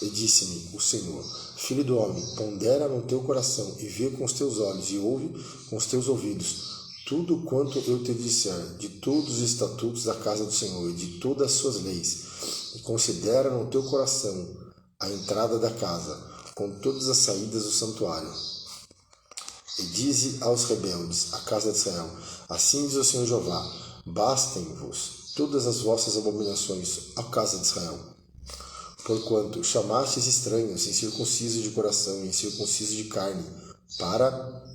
e disse-me o Senhor: Filho do homem, pondera no teu coração, e vê com os teus olhos, e ouve com os teus ouvidos tudo quanto eu te disser, de todos os estatutos da casa do Senhor, e de todas as suas leis, e considera no teu coração a entrada da casa, com todas as saídas do santuário. E dize aos rebeldes, a casa de Israel: Assim diz o Senhor Jeová: Bastem-vos todas as vossas abominações, a casa de Israel. Porquanto chamastes estranhos, incircuncisos de coração e incircuncisos de carne, para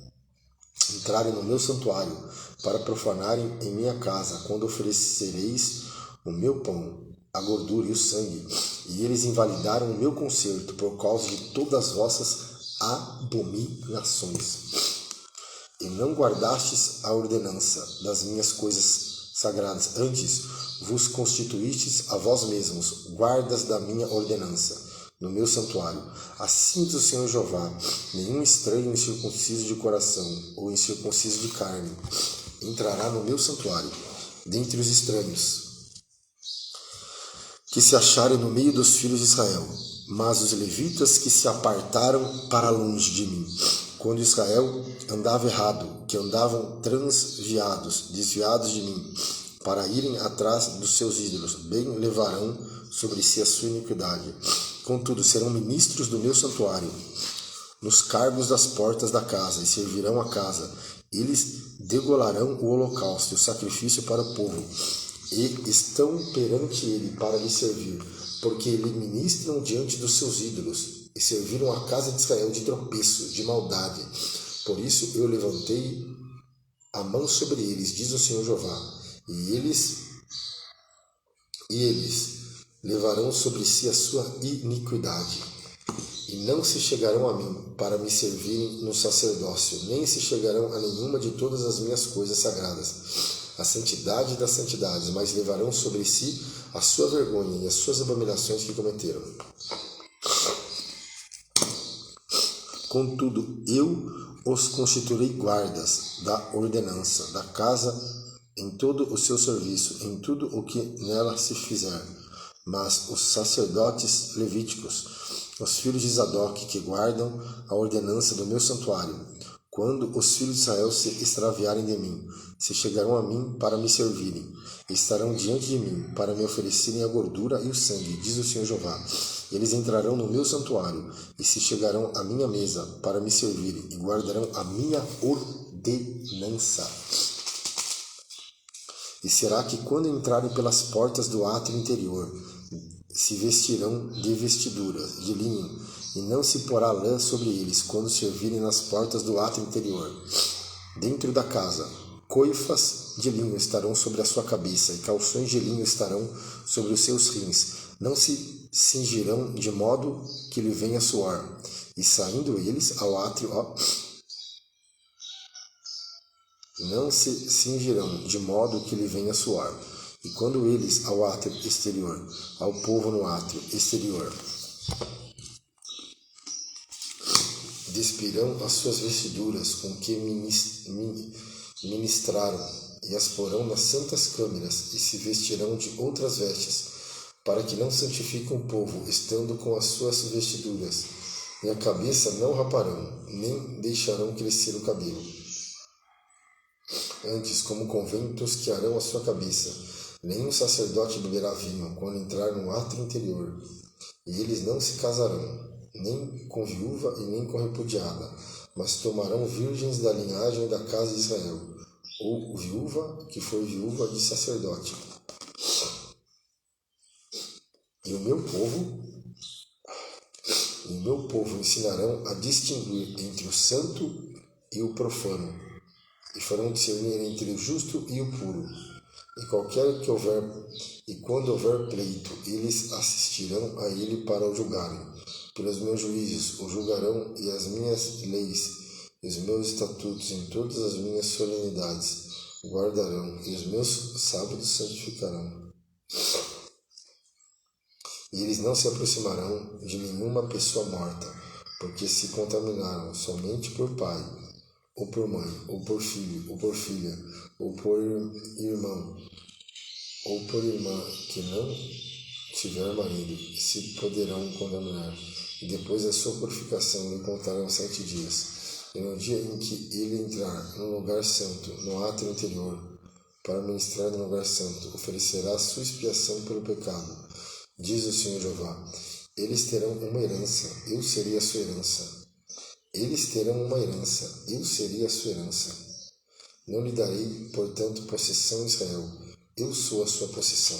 entrarem no meu santuário, para profanarem em minha casa, quando oferecereis o meu pão, a gordura e o sangue, e eles invalidaram o meu concerto por causa de todas as vossas abominações. E não guardastes a ordenança das minhas coisas sagradas, antes vos constituístes a vós mesmos guardas da minha ordenança, no meu santuário. Assim diz o Senhor Jeová: nenhum estranho incircunciso de coração ou incircunciso de carne entrará no meu santuário, dentre os estranhos que se acharem no meio dos filhos de Israel, mas os levitas que se apartaram para longe de mim, quando Israel andava errado, que andavam transviados, desviados de mim, para irem atrás dos seus ídolos, bem levarão sobre si a sua iniquidade. Contudo, serão ministros do meu santuário, nos cargos das portas da casa, e servirão a casa. Eles degolarão o holocausto e o sacrifício para o povo, e estão perante ele para lhe servir, porque lhe ministram diante dos seus ídolos, e serviram a casa de Israel de tropeço, de maldade. Por isso eu levantei a mão sobre eles, diz o Senhor Jeová, e eles levarão sobre si a sua iniquidade, e não se chegarão a mim para me servirem no sacerdócio, nem se chegarão a nenhuma de todas as minhas coisas sagradas, a santidade das santidades, mas levarão sobre si a sua vergonha e as suas abominações que cometeram. Contudo, eu os constituirei guardas da ordenança da casa em todo o seu serviço, em tudo o que nela se fizer. Mas os sacerdotes levíticos, os filhos de Zadok, que guardam a ordenança do meu santuário, quando os filhos de Israel se extraviarem de mim, se chegarão a mim para me servirem, e estarão diante de mim para me oferecerem a gordura e o sangue, diz o Senhor Jeová. Eles entrarão no meu santuário, e se chegarão à minha mesa para me servirem, e guardarão a minha ordenança. E será que quando entrarem pelas portas do átrio interior, se vestirão de vestiduras de linho, e não se porá lã sobre eles quando servirem nas portas do átrio interior. Dentro da casa, coifas de linho estarão sobre a sua cabeça, e calções de linho estarão sobre os seus rins. Não se cingirão de modo que lhe venha suor, e saindo eles ao átrio, não se cingirão de modo que lhe venha suor. E quando eles ao átrio exterior, ao povo no átrio exterior, despirão as suas vestiduras com que ministraram, e as porão nas santas câmeras, e se vestirão de outras vestes, para que não santifiquem o povo, estando com as suas vestiduras, e a cabeça não raparão, nem deixarão crescer o cabelo. Antes, como convém, tosquearão a sua cabeça. Nenhum sacerdote beberá vinho quando entrar no átrio interior, e eles não se casarão, nem com viúva e nem com repudiada, mas tomarão virgens da linhagem da casa de Israel, ou viúva que foi viúva de sacerdote. E o meu povo ensinarão a distinguir entre o santo e o profano, e farão discernir entre o justo e o puro. E quando houver pleito, eles assistirão a ele para o julgarem. Pelos meus juízos o julgarão, e as minhas leis e os meus estatutos em todas as minhas solenidades guardarão, e os meus sábados santificarão. E eles não se aproximarão de nenhuma pessoa morta, porque se contaminaram somente por pai, ou por mãe, ou por filho, ou por filha, ou por irmão, ou por irmã que não tiver marido, se poderão contaminar. E depois da sua purificação lhe contarão 7 dias. E no dia em que ele entrar no lugar santo, no átrio interior, para ministrar no lugar santo, oferecerá sua expiação pelo pecado. Diz o Senhor Jeová: eles terão uma herança, eu serei a sua herança. Eles terão uma herança, eu serei a sua herança. Não lhe darei, portanto, possessão em Israel, eu sou a sua possessão.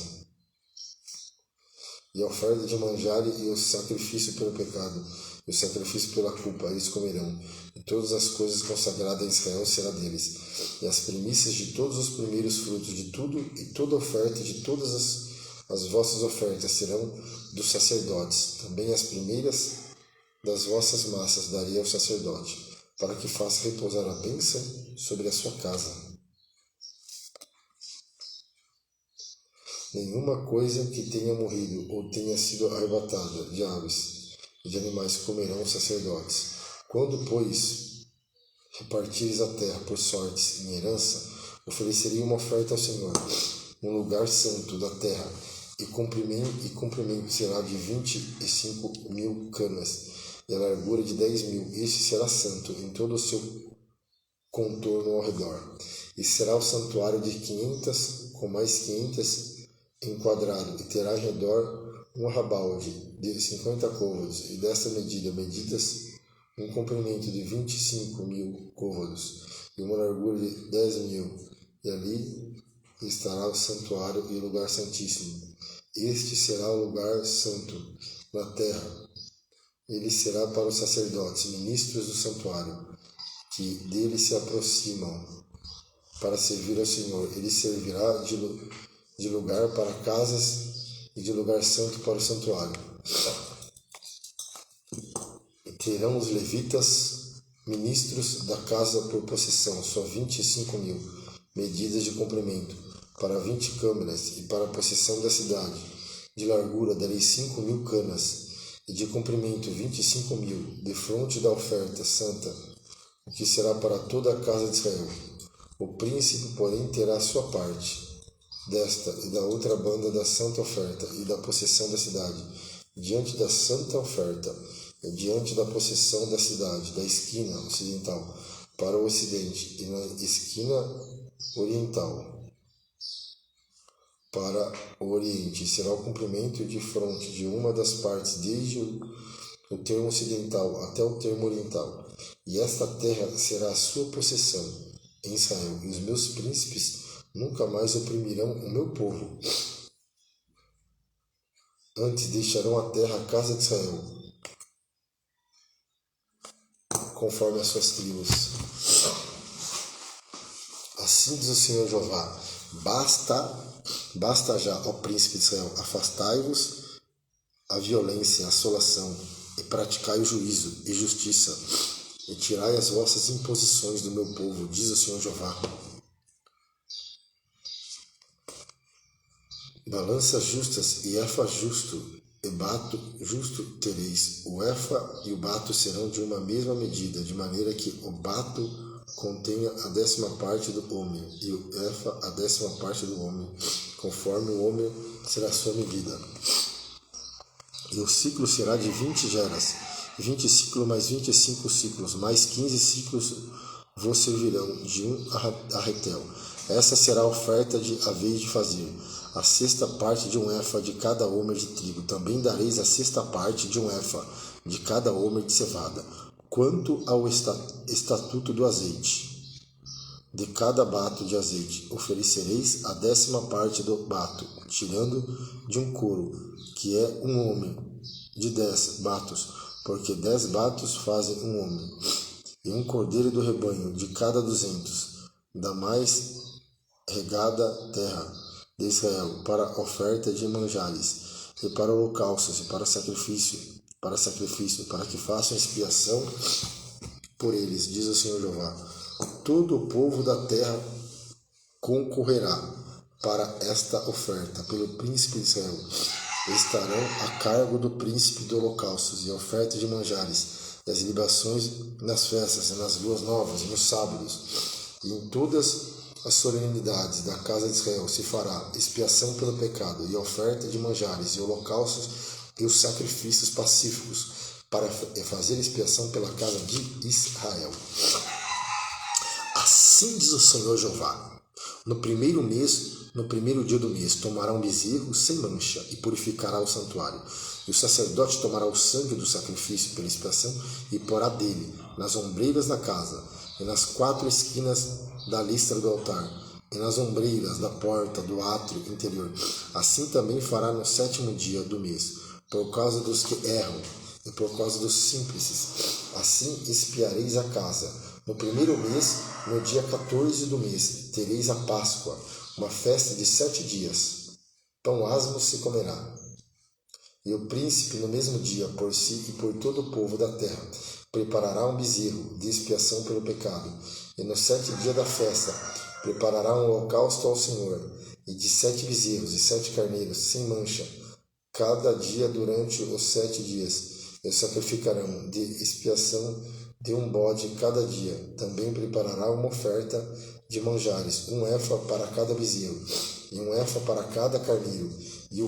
E a oferta de manjar e o sacrifício pelo pecado, e o sacrifício pela culpa, eles comerão. E todas as coisas consagradas em Israel será deles. E as primícias de todos os primeiros frutos de tudo, e toda oferta de todas as vossas ofertas serão dos sacerdotes. Também as primeiras das vossas massas darei ao sacerdote, para que faça repousar a bênção sobre a sua casa. Nenhuma coisa que tenha morrido ou tenha sido arrebatada de aves e de animais comerão os sacerdotes. Quando, pois, repartires a terra por sortes em herança, oferecerei uma oferta ao Senhor, um lugar santo da terra, e comprimento será de 25.000 canas, e a largura de 10.000. Este será santo em todo o seu contorno ao redor. E será o santuário de 500, com mais 500 enquadrado, e terá ao redor um arrabalde de 50 côvados, e desta medida, medidas um comprimento de 25.000 côvados, e uma largura de 10.000, e ali estará o santuário e o lugar santíssimo. Este será o lugar santo na terra. Ele será para os sacerdotes, ministros do santuário, que dele se aproximam para servir ao Senhor. Ele servirá de lugar para casas e de lugar santo para o santuário. E terão os levitas, ministros da casa por possessão, só 25.000 medidas de comprimento, para 20 câmeras, e para a possessão da cidade. De largura darei 5.000 canas, e de comprimento 25.000, de fronte da oferta santa, o que será para toda a casa de Israel. O príncipe, porém, terá sua parte desta e da outra banda da santa oferta e da possessão da cidade, diante da santa oferta e diante da possessão da cidade, da esquina ocidental para o ocidente, e na esquina oriental para o oriente. Será o comprimento de fronte de uma das partes, desde o termo ocidental até o termo oriental. E esta terra será a sua possessão em Israel, e os meus príncipes nunca mais oprimirão o meu povo. Antes deixarão a terra a casa de Israel, conforme as suas tribos. Assim diz o Senhor Jeová: basta já, ó príncipe de Israel, afastai-vos a violência, a assolação, e praticai o juízo e justiça, e tirai as vossas imposições do meu povo, diz o Senhor Jeová. Balanças justas e efa justo e bato justo tereis. O efa e o bato serão de uma mesma medida, de maneira que o bato contenha a 10ª parte do homem, e o efa a 10ª parte do homem, conforme o homem será a sua medida. E o ciclo será de 20 geras, 20 ciclos mais 25 ciclos, mais 15 ciclos vos servirão de um arretel. Essa será a oferta a vez de fazer. A 6ª parte de um efa de cada homer de trigo. Também dareis a 6ª parte de um efa de cada homer de cevada. Quanto ao estatuto do azeite, de cada bato de azeite, oferecereis a 10ª parte do bato, tirando de um couro, que é um homer, de 10 batos, porque 10 batos fazem um homer. E um cordeiro do rebanho de cada 200, da mais regada terra de Israel, para oferta de manjares, e para holocaustos, e para sacrifício, para que façam expiação por eles, diz o Senhor Jeová. Todo o povo da terra concorrerá para esta oferta pelo príncipe de Israel. Estarão a cargo do príncipe de holocaustos e oferta de manjares, e as libações nas festas, e nas luas novas, e nos sábados, e em todas as solenidades da casa de Israel se fará expiação pelo pecado, e oferta de manjares, e holocaustos, e os sacrifícios pacíficos, para fazer expiação pela casa de Israel. Assim diz o Senhor Jeová: no primeiro mês, no primeiro dia do mês, tomará um bezerro sem mancha e purificará o santuário. E o sacerdote tomará o sangue do sacrifício pela expiação e porá dele nas ombreiras da casa, e nas 4 esquinas da listra do altar, e nas ombreiras da porta do átrio interior. Assim também fará no 7º dia do mês, por causa dos que erram e por causa dos simples. Assim expiareis a casa. No primeiro mês, no dia 14 do mês, tereis a Páscoa, uma festa de 7 dias. Pão asmo se comerá. E o príncipe, no mesmo dia, por si e por todo o povo da terra, preparará um bezerro de expiação pelo pecado. E no 7º dia da festa, preparará um holocausto ao Senhor, e de 7 bezerros e 7 carneiros, sem mancha, cada dia durante os 7 dias. E sacrificarão de expiação de um bode cada dia. Também preparará uma oferta de manjares, 1 efa para cada bezerro, e 1 efa para cada carneiro, e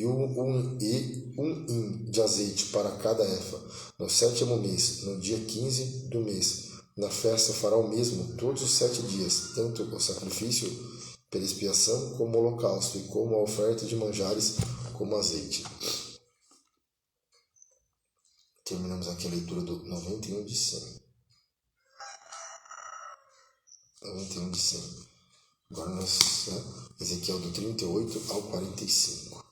um hin de azeite para cada efa. No 7º mês, no dia 15 do mês, na festa fará o mesmo todos os 7 dias, tanto o sacrifício pela expiação como o holocausto, e como a oferta de manjares como azeite. Terminamos aqui a leitura do 91 de 100. 91 de 100. Agora nós, Ezequiel do 38 ao 45.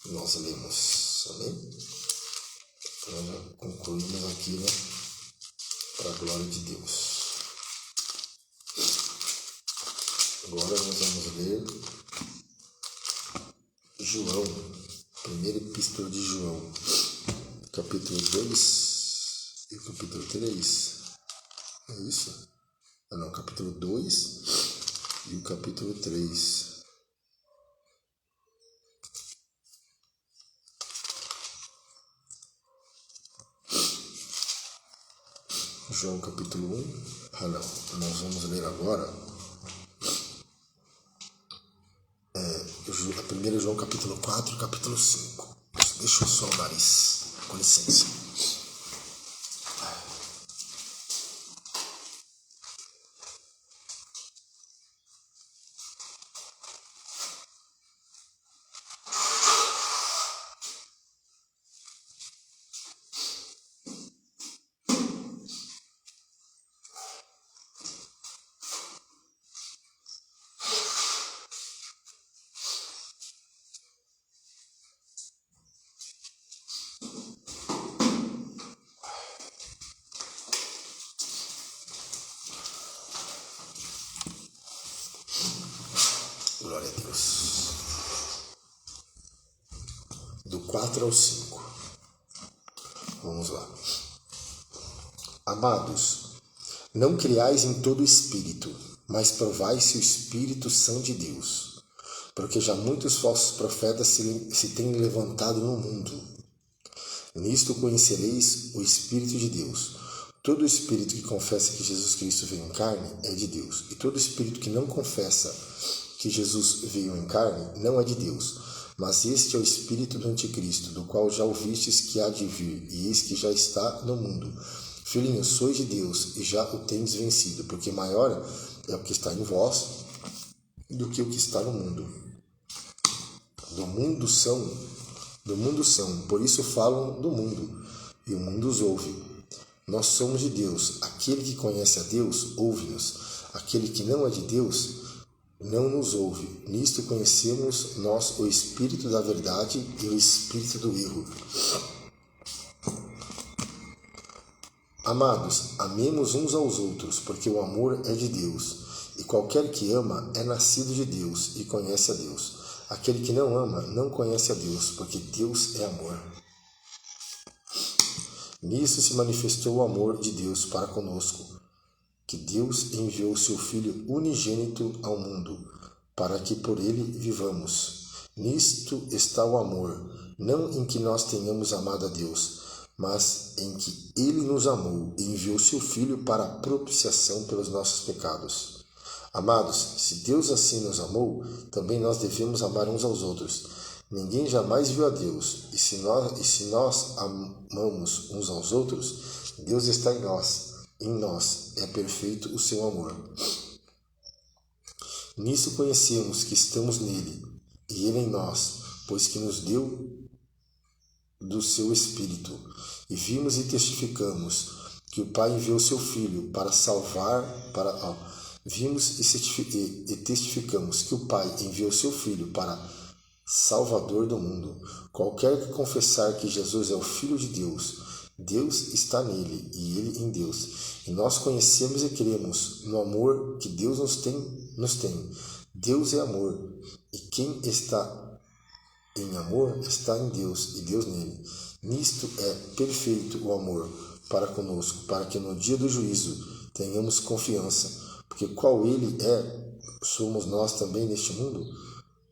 Nós lemos, amém? Nós já concluímos aqui, para a glória de Deus. Agora nós vamos ler João, primeira epístola de João, capítulo 2 e capítulo 3. É isso? Não, capítulo 2 e o capítulo 3. João capítulo 1. Nós vamos ler agora a 1 João capítulo 4 e capítulo 5. Deixa eu só o nariz, com licença. Glória a Deus. Do 4 ao 5. Vamos lá. Amados, não criais em todo espírito, mas provai se o espírito são de Deus, porque já muitos falsos profetas se têm levantado no mundo. Nisto conhecereis o Espírito de Deus. Todo espírito que confessa que Jesus Cristo veio em carne é de Deus, e todo espírito que não confessa que Jesus veio em carne não é de Deus. Mas este é o espírito do anticristo, do qual já ouvistes que há de vir, e eis que já está no mundo. Filhinhos, sois de Deus, e já o tendes vencido, porque maior é o que está em vós do que o que está no mundo. Do mundo são, por isso falam do mundo, e o mundo os ouve. Nós somos de Deus. Aquele que conhece a Deus, ouve-nos. Aquele que não é de Deus, não nos ouve. Nisto conhecemos nós o espírito da verdade e o espírito do erro. Amados, amemos uns aos outros, porque o amor é de Deus. E qualquer que ama é nascido de Deus e conhece a Deus. Aquele que não ama não conhece a Deus, porque Deus é amor. Nisso se manifestou o amor de Deus para conosco, que Deus enviou seu Filho unigênito ao mundo, para que por ele vivamos. Nisto está o amor, não em que nós tenhamos amado a Deus, mas em que Ele nos amou e enviou seu Filho para a propiciação pelos nossos pecados. Amados, se Deus assim nos amou, também nós devemos amar uns aos outros. Ninguém jamais viu a Deus, e se nós amamos uns aos outros, Deus está em nós é perfeito o seu amor. Nisso conhecemos que estamos nele, e ele em nós, pois que nos deu do seu Espírito. E vimos e testificamos que o Pai enviou seu Filho para salvar, vimos e testificamos que o Pai enviou seu Filho para Salvador do mundo. Qualquer que confessar que Jesus é o Filho de Deus, Deus está nele e ele em Deus. E nós conhecemos e cremos no amor que Deus nos tem. Deus é amor, e quem está em amor está em Deus e Deus nele. Nisto é perfeito o amor para conosco, para que no dia do juízo tenhamos confiança, porque qual ele é, somos nós também neste mundo.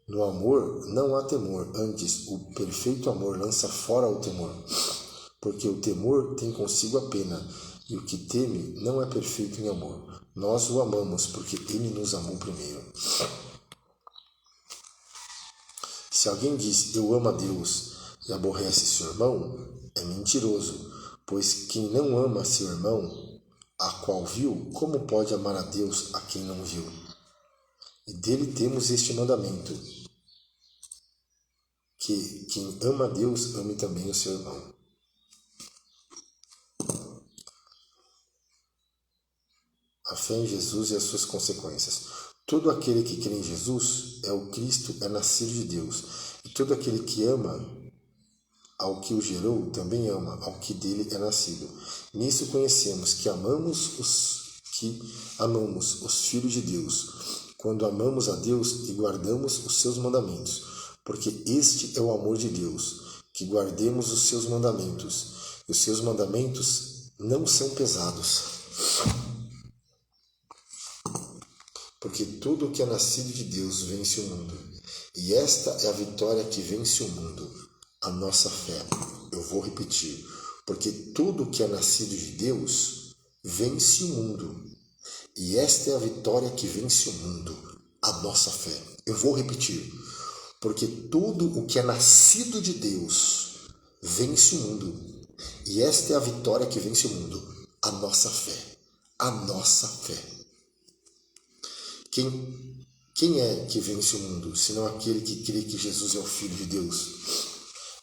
No amor não há temor, antes o perfeito amor lança fora o temor, porque o temor tem consigo a pena, e o que teme não é perfeito em amor. Nós o amamos porque ele nos amou primeiro. Se alguém diz eu amo a Deus e aborrece seu irmão, é mentiroso, pois quem não ama seu irmão, a qual viu, como pode amar a Deus a quem não viu? E dele temos este mandamento, que quem ama a Deus ame também o seu irmão. A fé em Jesus e as suas consequências. Todo aquele que crê em Jesus é o Cristo, é nascido de Deus. E todo aquele que ama ao que o gerou, também ama ao que dele é nascido. Nisso conhecemos que amamos os filhos de Deus, quando amamos a Deus e guardamos os seus mandamentos. Porque este é o amor de Deus, que guardemos os seus mandamentos. E os seus mandamentos não são pesados. Porque tudo o que é nascido de Deus vence o mundo. E esta é a vitória que vence o mundo, a nossa fé. Eu vou repetir. Porque tudo o que é nascido de Deus vence o mundo. E esta é a vitória que vence o mundo, a nossa fé. Eu vou repetir. Porque tudo o que é nascido de Deus vence o mundo. E esta é a vitória que vence o mundo, a nossa fé. A nossa fé. Quem é que vence o mundo, senão aquele que crê que Jesus é o Filho de Deus?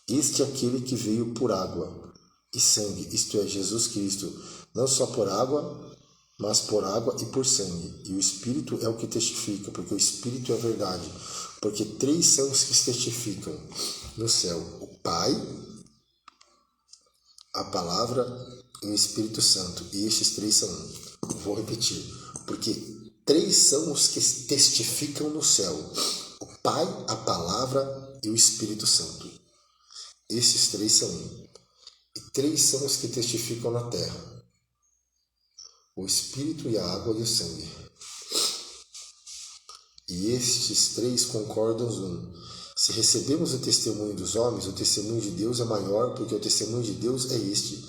Este é aquele que veio por água e sangue, isto é, Jesus Cristo, não só por água, mas por água e por sangue. E o Espírito é o que testifica, porque o Espírito é a verdade. Porque 3 são os que testificam no céu: o Pai, a Palavra e o Espírito Santo. E estes 3 são um. Vou repetir. Porque 3 são os que testificam no céu: o Pai, a Palavra e o Espírito Santo. Esses 3 são um. E 3 são os que testificam na terra: o Espírito e a água e o sangue. E estes 3 concordam num. Se recebemos o testemunho dos homens, o testemunho de Deus é maior, porque o testemunho de Deus é este,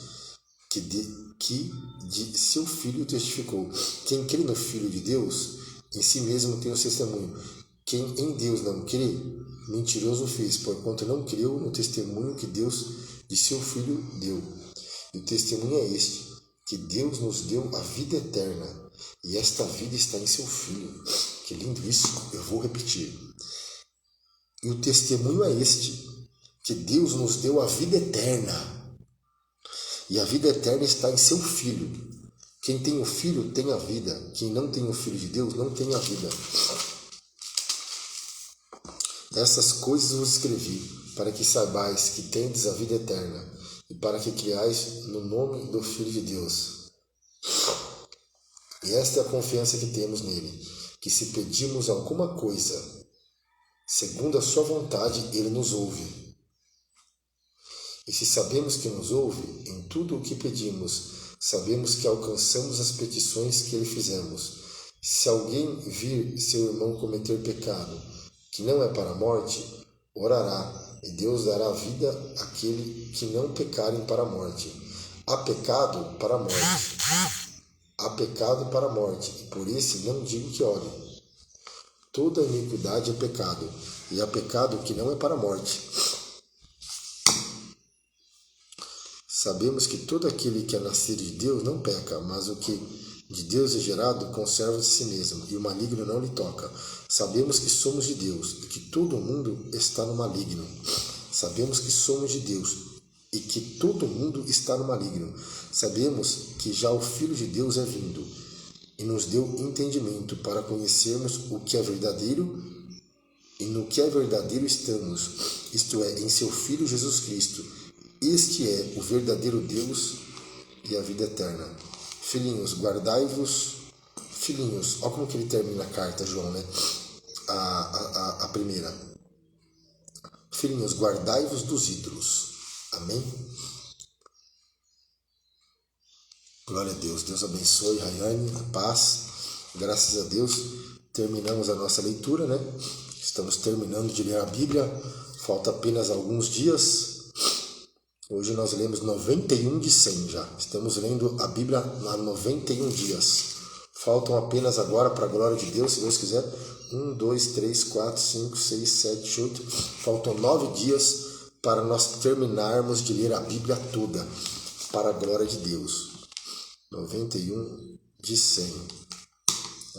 que de seu Filho testificou. Quem crê no Filho de Deus, em si mesmo tem o testemunho. Quem em Deus não crê, mentiroso fez, porquanto não creu no testemunho que Deus de seu Filho deu. E o testemunho é este, que Deus nos deu a vida eterna, e esta vida está em seu Filho. Que lindo isso! Eu vou repetir. E o testemunho é este, que Deus nos deu a vida eterna, e a vida eterna está em seu Filho. Quem tem o Filho tem a vida. Quem não tem o Filho de Deus não tem a vida. Essas coisas vos escrevi, para que saibais que tendes a vida eterna, e para que criais no nome do Filho de Deus. E esta é a confiança que temos nele, que se pedimos alguma coisa, segundo a sua vontade, ele nos ouve. E se sabemos que nos ouve, em tudo o que pedimos, sabemos que alcançamos as petições que lhe fizemos. Se alguém vir seu irmão cometer pecado, que não é para a morte, orará, e Deus dará vida àquele que não pecarem para a morte. Há pecado para a morte. Há pecado para a morte, e por esse não digo que ore. Toda iniquidade é pecado, e há pecado que não é para a morte. Sabemos que todo aquele que é nascido de Deus não peca, mas o que de Deus é gerado conserva de si mesmo, e o maligno não lhe toca. Sabemos que somos de Deus, e que todo mundo está no maligno. Sabemos que somos de Deus, e que todo mundo está no maligno. Sabemos que já o Filho de Deus é vindo, e nos deu entendimento para conhecermos o que é verdadeiro, e no que é verdadeiro estamos, isto é, em seu Filho Jesus Cristo. Este é o verdadeiro Deus e a vida eterna. Filhinhos, guardai-vos. Filhinhos, olha como que ele termina a carta, João, né? A primeira. Filhinhos, guardai-vos dos ídolos. Amém? Glória a Deus. Deus abençoe, Rayane, a paz. Graças a Deus, terminamos a nossa leitura, né? Estamos terminando de ler a Bíblia. Falta apenas alguns dias. Hoje nós lemos 91 de 100 já. Estamos lendo a Bíblia há 91 dias. Faltam apenas agora, para a glória de Deus, se Deus quiser, 1, 2, 3, 4, 5, 6, 7, 8. Faltam 9 dias para nós terminarmos de ler a Bíblia toda, para a glória de Deus. 91 de 100.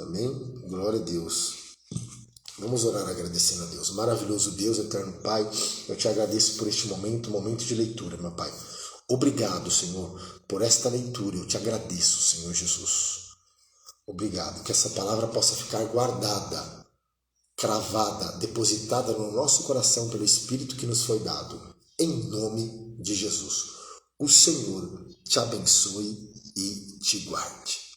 Amém? Glória a Deus. Vamos orar agradecendo a Deus. Maravilhoso Deus, eterno Pai, eu te agradeço por este momento de leitura, meu Pai. Obrigado, Senhor, por esta leitura. Eu te agradeço, Senhor Jesus. Obrigado. Que essa palavra possa ficar guardada, cravada, depositada no nosso coração pelo Espírito que nos foi dado. Em nome de Jesus. O Senhor te abençoe e te guarde.